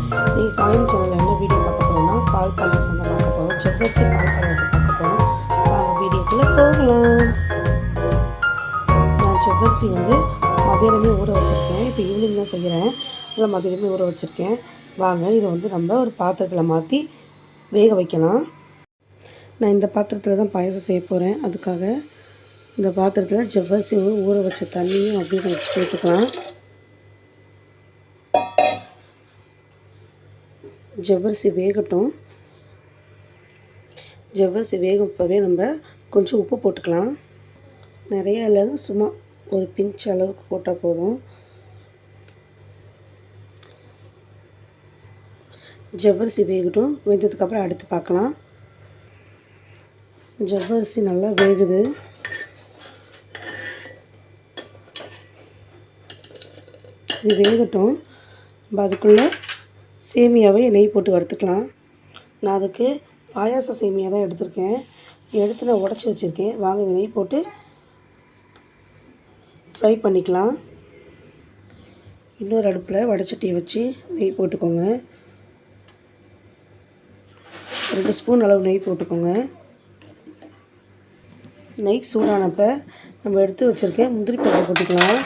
நீங்கள் ஃபாயின் சேனலில் என்ன வீடியோ பார்க்க போகிறோம்னா பால் பாயாசம் தான் பார்க்க போகிறோம். ஜவ்வரிசி பால் பாயாசம் பார்க்க போகிறோம். வாங்க வீடியோக்குள்ளே போகலாம். நான் ஜவ்வரிசி மதியானமே ஊற வச்சுருக்கேன். இப்போ ஈவினிங் தான் செய்கிறேன். இல்லை மதியானமே ஊற வச்சுருக்கேன். வாங்க இதை நம்ம ஒரு பாத்திரத்தில் மாற்றி வேக வைக்கலாம். நான் இந்த பாத்திரத்தில் தான் பாயாசம் செய்ய போகிறேன். அதுக்காக இந்த பாத்திரத்தில் ஜவ்வரிசி ஊற வச்ச தண்ணியும் அப்படியே சேர்த்துக்கலாம். ஜவ்வரிசி வேகட்டும். ஜவ்வரிசி வேகப்பவே நம்ம கொஞ்சம் உப்பு போட்டுக்கலாம். நிறைய இல்லை, சும்மா ஒரு பிஞ்ச் அளவுக்கு போட்டால் போதும். ஜவ்வரிசி வேகட்டும். வெந்ததுக்கப்புறம் அடுத்து பார்க்கலாம். ஜவ்வரிசி நல்லா வேகுது. இது வேகட்டும். நம்ம அதுக்குள்ளே சேமியாவை நெய் போட்டு வறுத்துக்கலாம். நான் அதுக்கு பாயாச சேமியா தான் எடுத்திருக்கேன். எடுத்து நான் உடச்சி வச்சுருக்கேன். வாங்க இதை நெய் போட்டு ஃப்ரை பண்ணிக்கலாம். இன்னொரு அடுப்பில் வடைச்சட்டியை வச்சு நெய் போட்டுக்கோங்க. 2 ஸ்பூன் அளவு நெய் போட்டுக்கோங்க. நெய் சூடானப்போ நம்ம எடுத்து வச்சுருக்கேன் முந்திரி பருப்பை போட்டுக்கலாம்.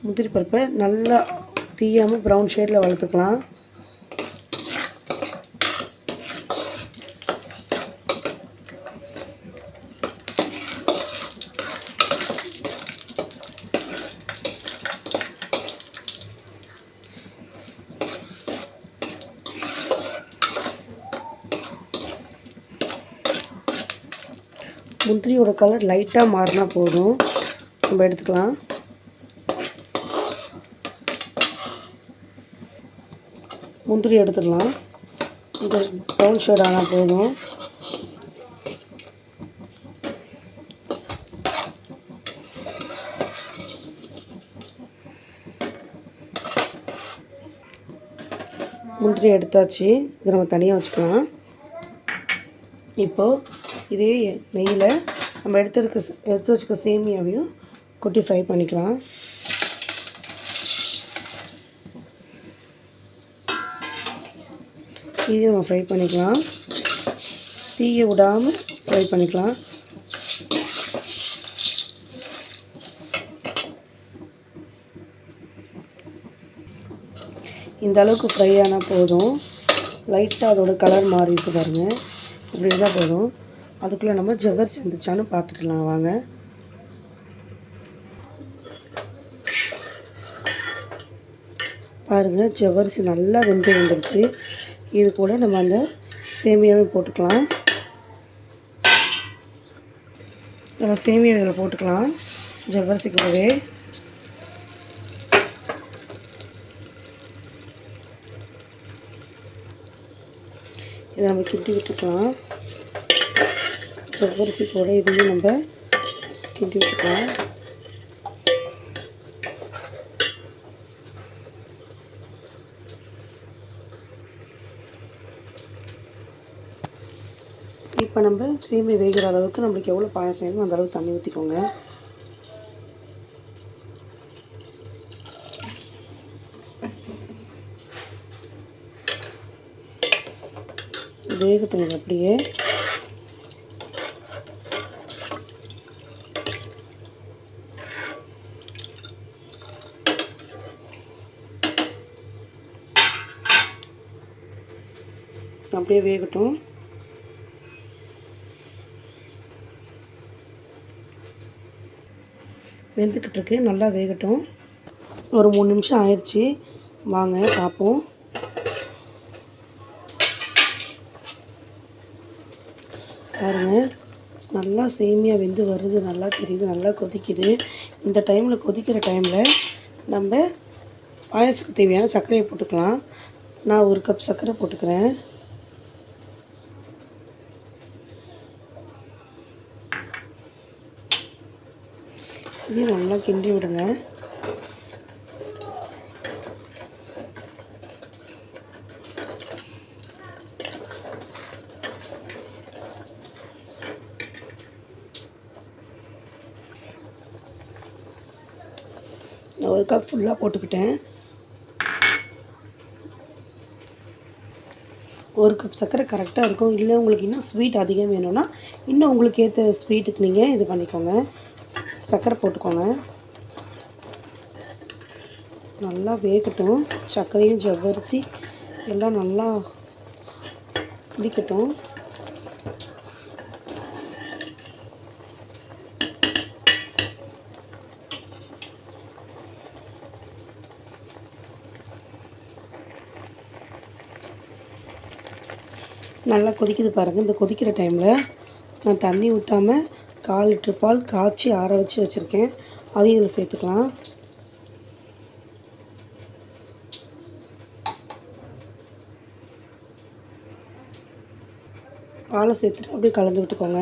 முந்திரி பருப்பை நல்லா தீயாமல் ப்ரௌன் ஷேடில் வளர்த்துக்கலாம். முந்திரியோட கலர் லைட்டாக மாறினா போதும், நம்ம எடுத்துக்கலாம். முந்திரி எடுத்துடலாம். இந்த ப்ரௌன் ஷேட் ஆனால் போதும். முந்திரி எடுத்தாச்சு. இதை நம்ம தனியாக வச்சுக்கலாம். இப்போது இதே நெய்யில் நம்ம எடுத்து வச்சுக்க சேமியாவையும் கொட்டி ஃப்ரை பண்ணிக்கலாம். இதையும் நம்ம ஃப்ரை பண்ணிக்கலாம். தீயை விடாமல் ஃப்ரை பண்ணிக்கலாம். இந்த அளவுக்கு ஃப்ரை ஆனால் போதும். லைட்டாக அதோட கலர் மாறிட்டு பாருங்கள். இப்படி இருந்தால் போதும். அதுக்குள்ளே நம்ம ஜவ்வரிசி வந்துச்சான்னு பார்த்துக்கலாம். வாங்க. பாருங்கள், ஜவ்வரிசி நல்லா வந்துருச்சு. இது கூட நம்ம அந்த சேமியாவே போட்டுக்கலாம். நம்ம சேமியா இதில் போட்டுக்கலாம். ஜவ்வரிசி கூடவே இதை நம்ம கிண்டி விட்டுக்கலாம். ஜவ்வரிசி கூட இதையும் நம்ம கிண்டி விட்டுக்கலாம். இப்போ நம்ம சேமியா வேகிற அளவுக்கு நம்மளுக்கு எவ்வளோ பாயாசம் வேணுமோ அந்த அளவுக்கு தண்ணி ஊற்றிக்கோங்க. வேகட்டும் அப்படியே. அப்படியே வேகட்டும். வெந்துக்கிட்டு இருக்கு. நல்லா வேகட்டும். ஒரு 3 நிமிஷம் ஆயிடுச்சு. வாங்க பார்ப்போம். பாருங்கள், நல்லா சேமியா வெந்து வருது. நல்லா தெரியுது. நல்லா கொதிக்குது. இந்த டைமில் கொதிக்கிற டைமில் நம்ம பாயாசத்துக்கு தேவையான சர்க்கரையை போட்டுக்கலாம். நான் 1 கப் சர்க்கரை போட்டுக்கிறேன். இதையும் நல்லா கிண்டி விடுங்க. நான் 1 கப் ஃபுல்லாக போட்டுக்கிட்டேன். 1 கப் சர்க்கரை கரெக்டாக இருக்கும். இல்லை உங்களுக்கு இன்னும் ஸ்வீட் அதிகம் வேணும்னா இன்னும் உங்களுக்கு ஏற்ற ஸ்வீட்டுக்கு நீங்கள் இது பண்ணிக்கோங்க, சர்க்கரை போட்டுக்கோங்க. நல்லா வேகட்டும். சர்க்கரையும் ஜவ்வரிசி எல்லாம் நல்லா பிடிக்கட்டும். நல்லா கொதிக்குது பாருங்கள். இந்த கொதிக்கிற டைமில் நான் தண்ணி ஊற்றாமல் 1/4 லிட்டர் பால் காய்ச்சி ஆற வச்சு வச்சுருக்கேன். அதையும் இதில் சேர்த்துக்கலாம். பாலை சேர்த்துட்டு அப்படியே கலந்து விட்டுக்கோங்க.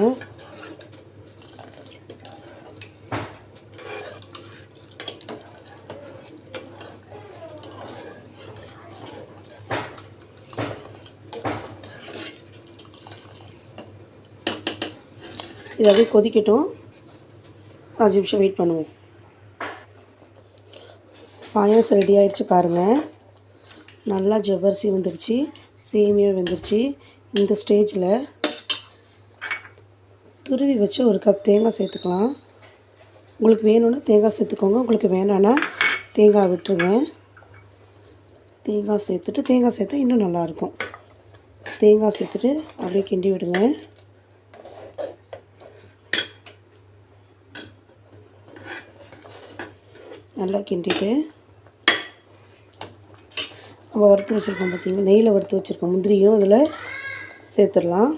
இது அப்படியே கொதிக்கட்டும். 5 நிமிஷம் வெயிட் பண்ணுவோம். பாயாசம் ரெடி ஆகிடுச்சு பாருங்கள். நல்லா ஜவ்வரிசி வந்துருச்சு, சேமியா வெந்துருச்சு. இந்த ஸ்டேஜில் துருவி வச்சு 1 கப் தேங்காய் சேர்த்துக்கலாம். உங்களுக்கு வேணும்னா தேங்காய் சேர்த்துக்கோங்க, உங்களுக்கு வேணான்னா தேங்காய் விட்டுருங்க. தேங்காய் சேர்த்தா இன்னும் நல்லாயிருக்கும். தேங்காய் சேர்த்துட்டு அப்படியே கிண்டி விடுங்க. நல்லா கிண்டிட்டு நம்ம வறுத்து வச்சுருக்கோம் பார்த்திங்கன்னா, நெய்யில் வறுத்து வச்சுருக்கோம் முந்திரியும் அதில் சேர்த்துடலாம்.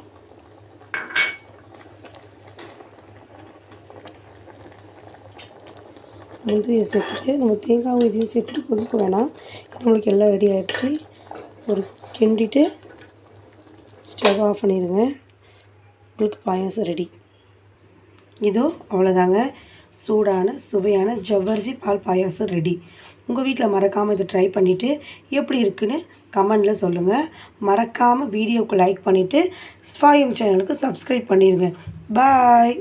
முந்திரியை சேர்த்துட்டு நம்ம தேங்காயும் இதையும் சேர்த்துட்டு கொதிக்க வேணாம். நம்மளுக்கு எல்லாம் ரெடி ஆகிடுச்சு. ஒரு கிண்டிட்டு ஸ்டவ் ஆஃப் பண்ணிடுங்க. உங்களுக்கு பாயாசம் ரெடி. இதோ அவ்வளோதாங்க, சூடான சுவையான ஜவ்வரிசி பால் பாயாசம் ரெடி. உங்கள் வீட்டில் மறக்காமல் இதை ட்ரை பண்ணிவிட்டு எப்படி இருக்குன்னு கமெண்டில் சொல்லுங்கள். மறக்காமல் வீடியோவுக்கு லைக் பண்ணிவிட்டு ஸ்வாயம் சேனலுக்கு சப்ஸ்கிரைப் பண்ணிடுங்க. பாய்.